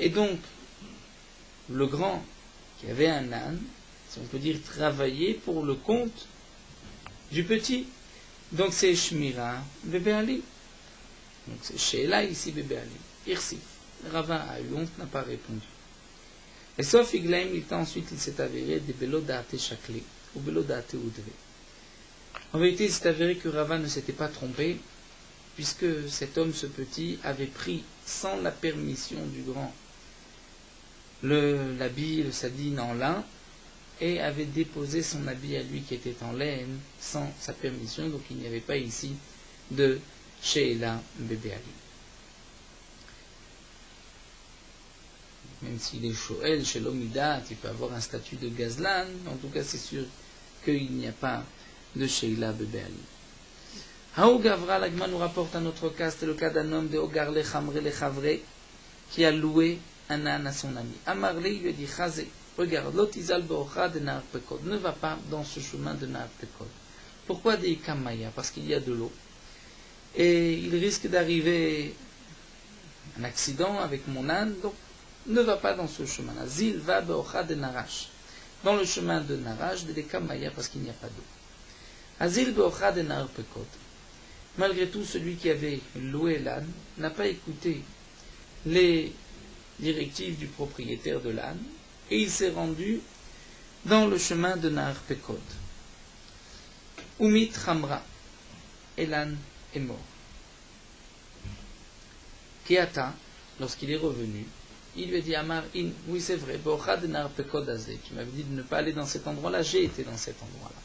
Et donc, le grand, qui avait un âne, si on peut dire, travaillait pour le compte du petit. Donc c'est Shmira, bébé Ali. Donc c'est Sheila ici, bébé Ali. Irsi. Rava a eu honte, n'a pas répondu. Et sauf Iglaim, il s'est avéré des Belodate Chakli, ou Belodate Udve. En vérité, il s'est avéré que Rava ne s'était pas trompé, puisque cet homme, ce petit, avait pris, sans la permission du grand, l'habit, le sadine en lin, et avait déposé son habit à lui qui était en laine, sans sa permission, donc il n'y avait pas ici de Sheila bébé Ali. Même s'il est Shoel, chez l'Omida, il peut avoir un statut de Gazlan, en tout cas c'est sûr qu'il n'y a pas de Sheila bébé Ali. Haou Gavra, l'Agma nous rapporte un autre cas, c'était le cas d'un homme de Ogar le Chamre le Chavre, qui a loué un âne à son ami. Amarle, il lui a dit, Chazé, regarde, l'otizal beocha de Nahar Pekod, ne va pas dans ce chemin de Nahar Pekod. Pourquoi des Kamaya? Parce qu'il y a de l'eau. Et il risque d'arriver un accident avec mon âne, donc ne va pas dans ce chemin-là. Zil va beocha de Narash. Dans le chemin de Narash, de Kamaya, parce qu'il n'y a pas d'eau. Azil beocha de Nahar Pekod. Malgré tout, celui qui avait loué l'âne n'a pas écouté les directives du propriétaire de l'âne, et il s'est rendu dans le chemin de Nahar Pekod. Umit Hamra, et l'âne est mort. Kiata, lorsqu'il est revenu, il lui a dit Amar in, oui c'est vrai, Bocha de Nahar Pekod Azé, qui m'avait dit de ne pas aller dans cet endroit-là, j'ai été dans cet endroit-là.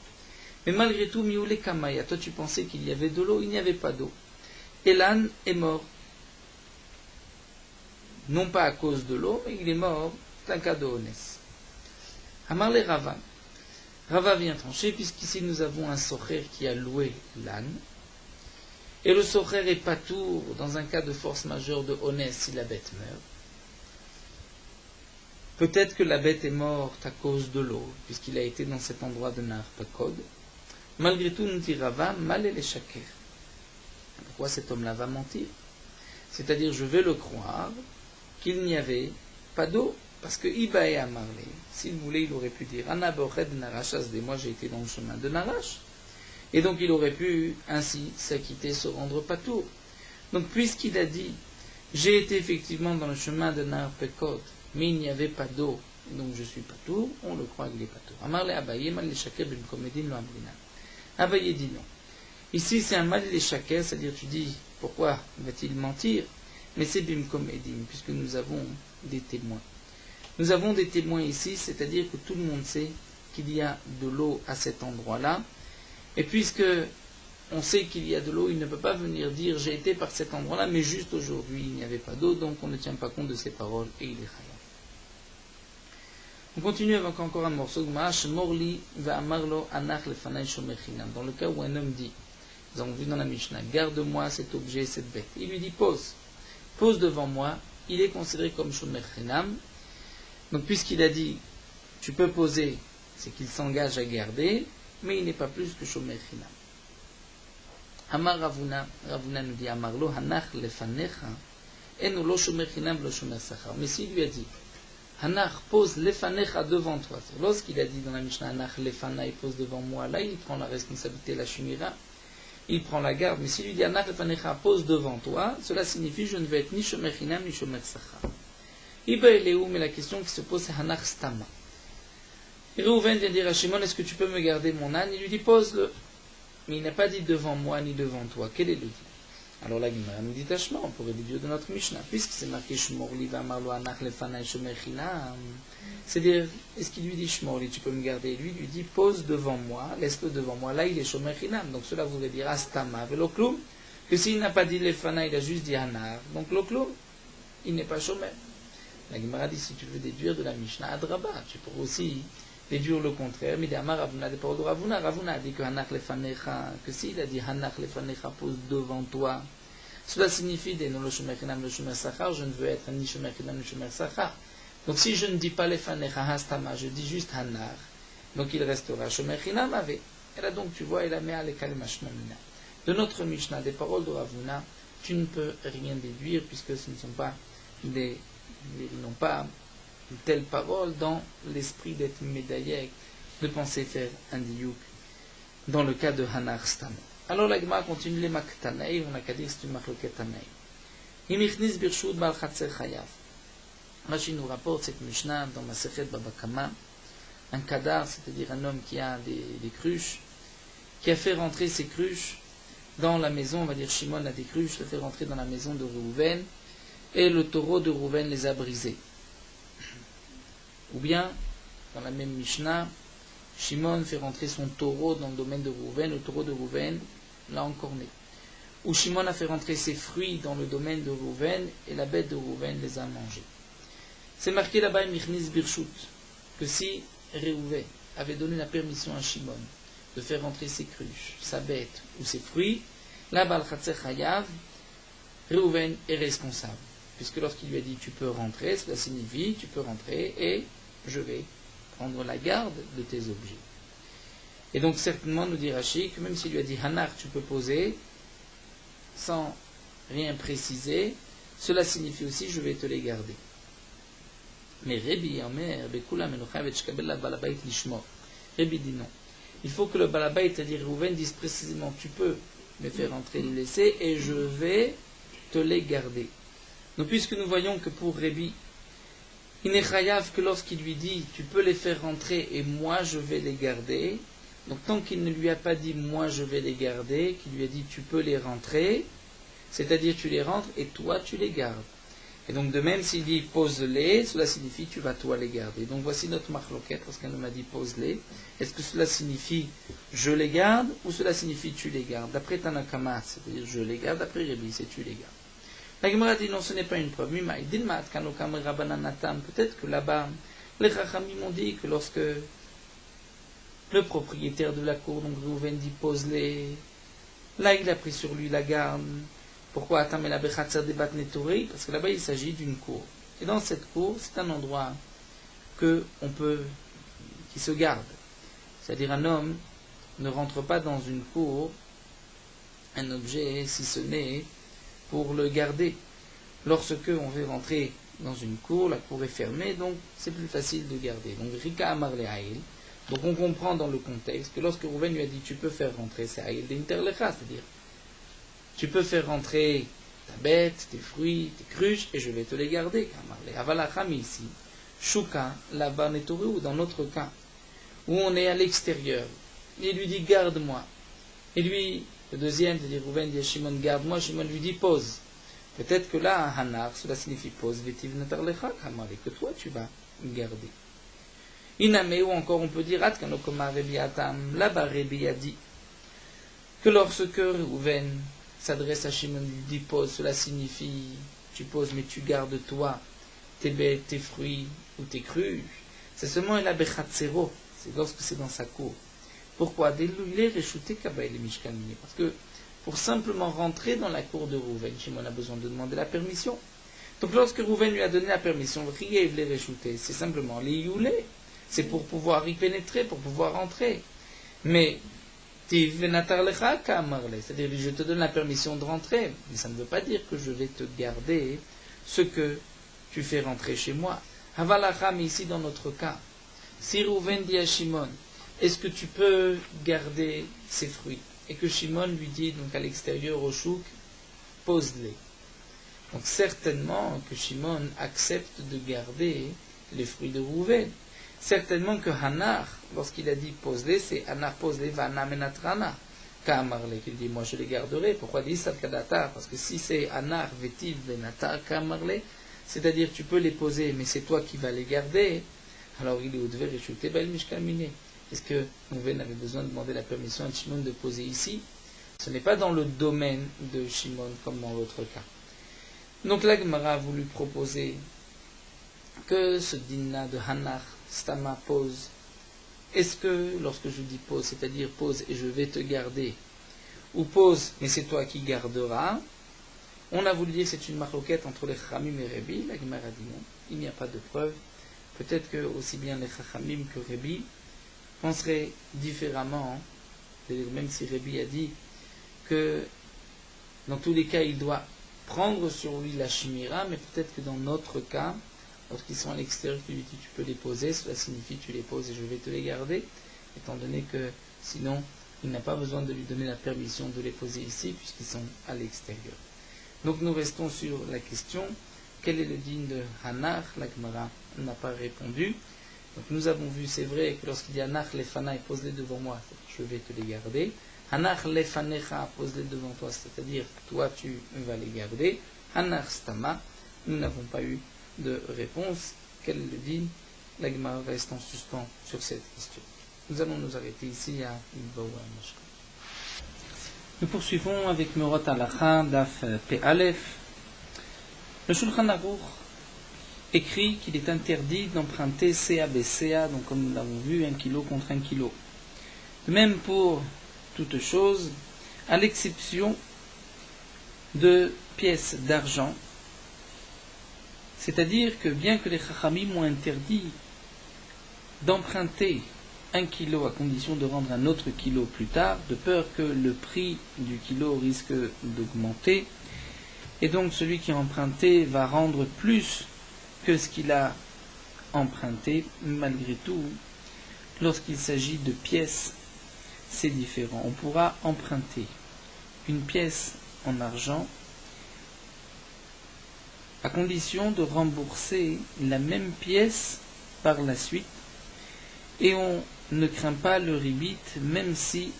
Mais malgré tout, Mioule Kamaya, toi tu pensais qu'il y avait de l'eau, il n'y avait pas d'eau. Et l'âne est mort. Non pas à cause de l'eau, mais il est mort, c'est un cas de honès. Amar le Rava. Rava vient trancher, puisqu'ici nous avons un socher qui a loué l'âne. Et le socher est patour dans un cas de force majeure de honès si la bête meurt. Peut-être que la bête est morte à cause de l'eau, puisqu'il a été dans cet endroit de Nahar Pekod. Malgré tout, nous dit Rava, mal et les shaker. Pourquoi cet homme-là va mentir? C'est-à-dire, je vais le croire qu'il n'y avait pas d'eau, parce que Ibae a marlé. S'il voulait, il aurait pu dire Anna Bochet Narash Asde, moi j'ai été dans le chemin de Narash. Et donc il aurait pu ainsi s'acquitter, se rendre patour. Donc puisqu'il a dit j'ai été effectivement dans le chemin de Nahar Pekod, mais il n'y avait pas d'eau, donc je suis patour, on le croit qu'il est patour. Amarle Abaye, mal les shaker ben komedin lo amrina. Abaye dit non. Ici c'est un mal les shaker, c'est-à-dire tu dis pourquoi va-t-il mentir? Mais c'est bimkom edim, puisque nous avons des témoins. Nous avons des témoins ici, c'est-à-dire que tout le monde sait qu'il y a de l'eau à cet endroit-là. Et puisque on sait qu'il y a de l'eau, il ne peut pas venir dire j'ai été par cet endroit-là, mais juste aujourd'hui il n'y avait pas d'eau, donc on ne tient pas compte de ses paroles et il est khayab. On continue avec encore un morceau de Ma'ash Morli va amarlo anach lefanai shomechinam. Dans le cas où un homme dit, nous avons vu dans la Mishnah, garde-moi cet objet, cette bête. Il lui dit pose devant moi il est considéré comme Shomer Chinam. Donc puisqu'il a dit, tu peux poser, c'est qu'il s'engage à garder, mais il n'est pas plus que Shomer Chinam. Amar Ravuna, Ravuna nous dit, Amar lo hanach lefanecha, enu lo Shomer Chinam lo Shomer Sachar. Mais s'il lui a dit, hanach pose lefanecha devant toi, lorsqu'il a dit dans la Mishnah, hanach lefana, il pose devant moi, là il prend la responsabilité, la shumira, il prend la garde. Mais s'il lui dit, hanach lefanecha, pose devant toi, cela signifie, je ne vais être ni Shomer Chinam, ni Shomer Sachar. Iba Eléou, mais la question qui se pose, c'est hanach stama. Réhouven vient dire à Shimon, est-ce que tu peux me garder mon âne? Il lui dit, pose-le. Mais il n'a pas dit devant moi ni devant toi. Quel est le dit? Alors la Gemara nous dit tachement, on pourrait déduire de notre Mishnah, puisque c'est marqué Shmorli v'amarlo anach lefanai shomer chinam. C'est-à-dire, est-ce qu'il lui dit Shmorli, tu peux me garder? Et lui dit, pose devant moi, laisse-le devant moi. Là, il est shomer chinam. Donc cela voudrait dire astama veloklum, que s'il n'a pas dit lefana, il a juste dit anar. Donc l'oklum, il n'est pas shomer. La Gemara dit, si tu veux déduire de la Mishnah Adraba, tu pourrais aussi déduire le contraire. Mais Amar Ravuna, des paroles de Ravuna. Ravuna a dit que hanach lefanecha, que s'il a dit hanach lefanecha, pose devant toi, cela signifie des non le shomer chinam, le shomer sachar, je ne veux être ni shomer chinam, ni shomer sachar. Donc si je ne dis pas lefanecha hastama, je dis juste hanach, donc il restera shomer chinam avec. Et là donc tu vois, il a mis à l'école mashmamina. De notre Mishnah, des paroles de Ravuna, tu ne peux rien déduire puisque ce ne sont pas ils n'ont pas une telle parole dans l'esprit d'être médaillé, de penser faire un diouk dans le cas de Hanar Stam. Alors la Gemara continue les Maktanaï, on n'a qu'à dire c'est une Machloketanay. Imichnis Birshut Bal Chatser Chayav. Rashi nous rapporte cette Mishnah dans Masechet Baba Kama, un kadar, c'est-à-dire un homme qui a des cruches, qui a fait rentrer ses cruches dans la maison, on va dire Shimon a des cruches, l'a fait rentrer dans la maison de Reuven, et le taureau de Reuven les a brisés. Ou bien, dans la même Mishnah, Shimon fait rentrer son taureau dans le domaine de Reuven, le taureau de Reuven l'a encorné. Ou Shimon a fait rentrer ses fruits dans le domaine de Reuven, et la bête de Reuven les a mangés. C'est marqué là-bas, Michnis Birshut, que si Reuven avait donné la permission à Shimon de faire rentrer ses cruches, sa bête ou ses fruits, là-bas, le Chatser Chayav, Reuven est responsable. Puisque lorsqu'il lui a dit tu peux rentrer, cela signifie tu peux rentrer et je vais prendre la garde de tes objets. Et donc certainement nous dit Rashi que même s'il lui a dit Hanar tu peux poser, sans rien préciser, cela signifie aussi je vais te les garder. Mais Rabbi Omer, Rabbi dit non. Il faut que le balabait, c'est-à-dire Reuven, dise précisément tu peux me faire rentrer et les laisser et je vais te les garder. Donc puisque nous voyons que pour Rabbi, il n'est chayav que lorsqu'il lui dit tu peux les faire rentrer et moi je vais les garder, donc tant qu'il ne lui a pas dit moi je vais les garder, qu'il lui a dit tu peux les rentrer, c'est-à-dire tu les rentres et toi tu les gardes. Et donc de même s'il dit pose-les, cela signifie tu vas toi les garder. Donc voici notre marloquette, parce qu'elle m'a dit pose-les. Est-ce que cela signifie je les garde ou cela signifie tu les gardes? D'après Tanakama, c'est-à-dire je les garde, d'après Rabbi c'est tu les gardes. La Gemara dit non, ce n'est pas une preuve. Peut-être que là-bas, les Chachamim m'ont dit que lorsque le propriétaire de la cour, donc Reuven dit pose-les, là il a pris sur lui la garde. Pourquoi attendre la Bechatzer des Batnetori? Parce que là-bas il s'agit d'une cour. Et dans cette cour, c'est un endroit qui se garde. C'est-à-dire un homme ne rentre pas dans une cour, un objet, si ce n'est pour le garder. Lorsque on veut rentrer dans une cour, la cour est fermée, donc c'est plus facile de garder. Donc Rika Amar Le'aïl. Donc on comprend dans le contexte que lorsque Reuven lui a dit tu peux faire rentrer, c'est Aïl d'Interlecha, c'est-à-dire tu peux faire rentrer ta bête, tes fruits, tes cruches, et je vais te les garder. Avalacham ici, Shuka, là-bas, ou dans notre cas, où on est à l'extérieur, il lui dit garde-moi. Et lui, le deuxième, c'est-à-dire Reuven dit à Shimon garde-moi, Shimon lui dit pose. Peut-être que là, à Hanar, cela signifie pose, vetiv natarlecha, que toi tu vas garder. Iname, ou encore on peut dire, Atkanokoma Rebi Atam, là-bas Rebi a dit que lorsque Reuven s'adresse à Shimon, il dit pose, cela signifie tu poses mais tu gardes toi tes bêtes, tes fruits ou tes cruches. C'est seulement la bechatzero, c'est lorsque c'est dans sa cour. Pourquoi? Parce que pour simplement rentrer dans la cour de Reuven, Shimon a besoin de demander la permission. Donc lorsque Rouven lui a donné la permission, c'est simplement les youlé, c'est pour pouvoir y pénétrer, pour pouvoir entrer. Mais c'est-à-dire je te donne la permission de rentrer, mais ça ne veut pas dire que je vais te garder ce que tu fais rentrer chez moi. Havalacham, ici dans notre cas, si Rouven dit à Shimon, est-ce que tu peux garder ces fruits? Et que Shimon lui dit donc à l'extérieur au chouk, pose-les. Donc certainement que Shimon accepte de garder les fruits de Rouven. Certainement que Hanar, lorsqu'il a dit pose-les, c'est Hanar pose-les, Vana menatrana. Kamarle, qu'il dit moi je les garderai. Pourquoi dit ça Kadata? Parce que si c'est Hanar, Vetiv, Venata, Kamarle, c'est-à-dire tu peux les poser, mais c'est toi qui vas les garder, alors il est au-devers et chuté, bel mishkalminé. Est-ce que Rouven avait besoin de demander la permission à Shimon de poser ici? Ce n'est pas dans le domaine de Shimon comme dans l'autre cas. Donc la Gemara a voulu proposer que ce dîner de Hanar, Stama, pose, est-ce que lorsque je dis pose, c'est-à-dire pose et je vais te garder, ou pose mais c'est toi qui garderas, on a voulu dire que c'est une marloquette entre les Chachamim et Rébi. La Gemara dit non, il n'y a pas de preuve. Peut-être que aussi bien les Chachamim que Rébi penseraient différemment, même si Rébi a dit que dans tous les cas il doit prendre sur lui la chimira, mais peut-être que dans notre cas, lorsqu'ils sont à l'extérieur, tu lui dis tu peux les poser, cela signifie tu les poses et je vais te les garder, étant donné que sinon il n'a pas besoin de lui donner la permission de les poser ici puisqu'ils sont à l'extérieur. Donc nous restons sur la question, quel est le digne de Hanar? La Gemara n'a pas répondu. Donc nous avons vu, c'est vrai, que lorsqu'il dit Hanar lefana, pose-les devant moi, je vais te les garder. Hanar lefanecha, pose-les devant toi, c'est-à-dire toi tu vas les garder. Hanar stama, nous n'avons pas eu de réponse. Quel est le digne? La Gemara reste en suspens sur cette question. Nous allons nous arrêter ici à Bawa Mashka. Nous poursuivons avec Merot Halacha, Daf P. Aleph. Le Shulchan Aruch écrit qu'il est interdit d'emprunter CA, donc comme nous l'avons vu, 1 kilo contre 1 kilo. De même pour toute chose, à l'exception de pièces d'argent, c'est-à-dire que bien que les Chachamim ont interdit d'emprunter 1 kilo à condition de rendre un autre kilo plus tard, de peur que le prix du kilo risque d'augmenter, et donc celui qui a emprunté va rendre plus que ce qu'il a emprunté. Malgré tout, lorsqu'il s'agit de pièces, c'est différent. On pourra emprunter une pièce en argent à condition de rembourser la même pièce par la suite, et on ne craint pas le ribit, même si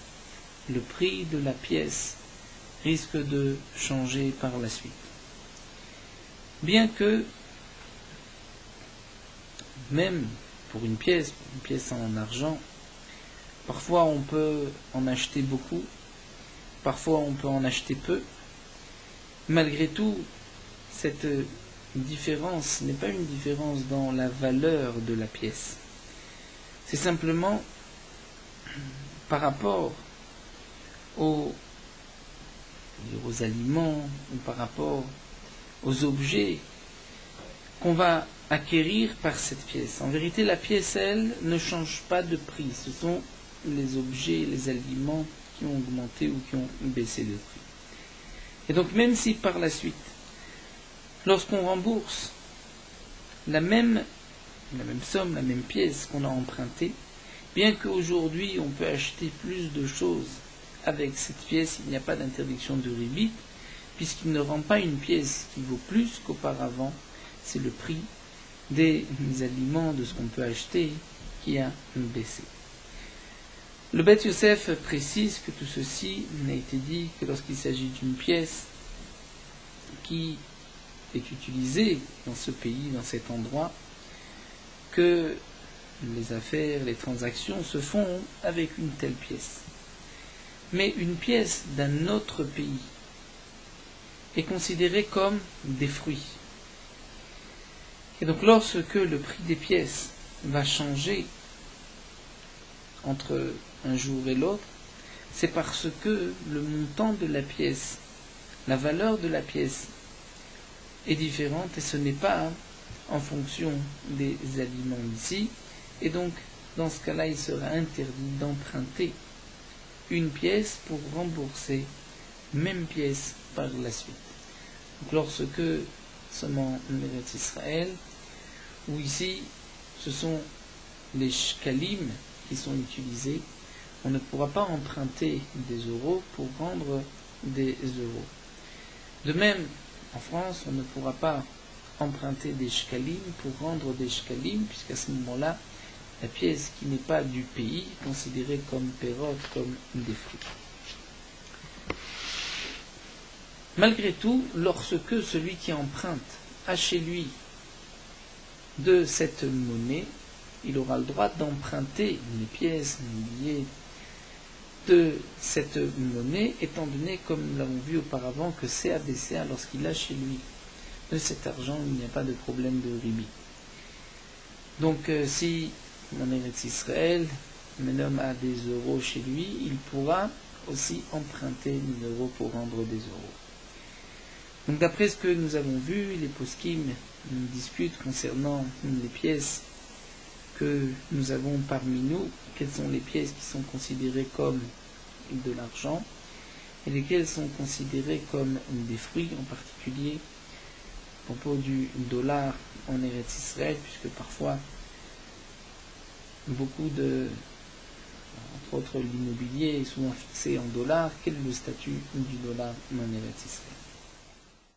le prix de la pièce risque de changer par la suite. Bien que, même pour une pièce en argent, parfois on peut en acheter beaucoup, parfois on peut en acheter peu. Malgré tout, cette différence n'est pas une différence dans la valeur de la pièce. C'est simplement par rapport aux aliments ou par rapport aux objets qu'on va acquérir par cette pièce. En vérité, la pièce, elle, ne change pas de prix. Ce sont les objets, les aliments qui ont augmenté ou qui ont baissé de prix. Et donc, même si par la suite, lorsqu'on rembourse la même somme, la même pièce qu'on a empruntée, bien qu'aujourd'hui on peut acheter plus de choses avec cette pièce, il n'y a pas d'interdiction de ribit, puisqu'il ne rend pas une pièce qui vaut plus qu'auparavant. C'est le prix des aliments, de ce qu'on peut acheter, qui a baissé. Le Beth Yosef précise que tout ceci n'a été dit que lorsqu'il s'agit d'une pièce qui est utilisée dans ce pays, dans cet endroit, que les affaires, les transactions se font avec une telle pièce. Mais une pièce d'un autre pays est considérée comme des fruits. Et donc lorsque le prix des pièces va changer entre un jour et l'autre, c'est parce que le montant de la pièce, la valeur de la pièce, est différente et ce n'est pas en fonction des aliments ici. Et donc, dans ce cas-là, il sera interdit d'emprunter une pièce pour rembourser même pièce par la suite. Donc, lorsque seulement en Eretz Israël, où ici, ce sont les shkalim qui sont utilisés, on ne pourra pas emprunter des euros pour rendre des euros. De même, en France, on ne pourra pas emprunter des shkalim pour rendre des shkalim, puisqu'à ce moment-là, la pièce qui n'est pas du pays est considérée comme perot, comme des fruits. Malgré tout, lorsque celui qui emprunte a chez lui de cette monnaie, il aura le droit d'emprunter les pièces liées de cette monnaie, étant donné, comme nous l'avons vu auparavant, que CABCA, lorsqu'il a chez lui de cet argent, il n'y a pas de problème de ribi. Donc, si en Eretz Israël, un homme a des euros chez lui, il pourra aussi emprunter des euros pour rendre des euros. Donc, d'après ce que nous avons vu, les poskim discutent concernant les pièces que nous avons parmi nous, quelles sont les pièces qui sont considérées comme de l'argent et lesquelles sont considérées comme des fruits, en particulier à propos du dollar en Eretz Israël, puisque parfois beaucoup entre autres l'immobilier est souvent fixé en dollars. Quel est le statut du dollar en Eretz Israël?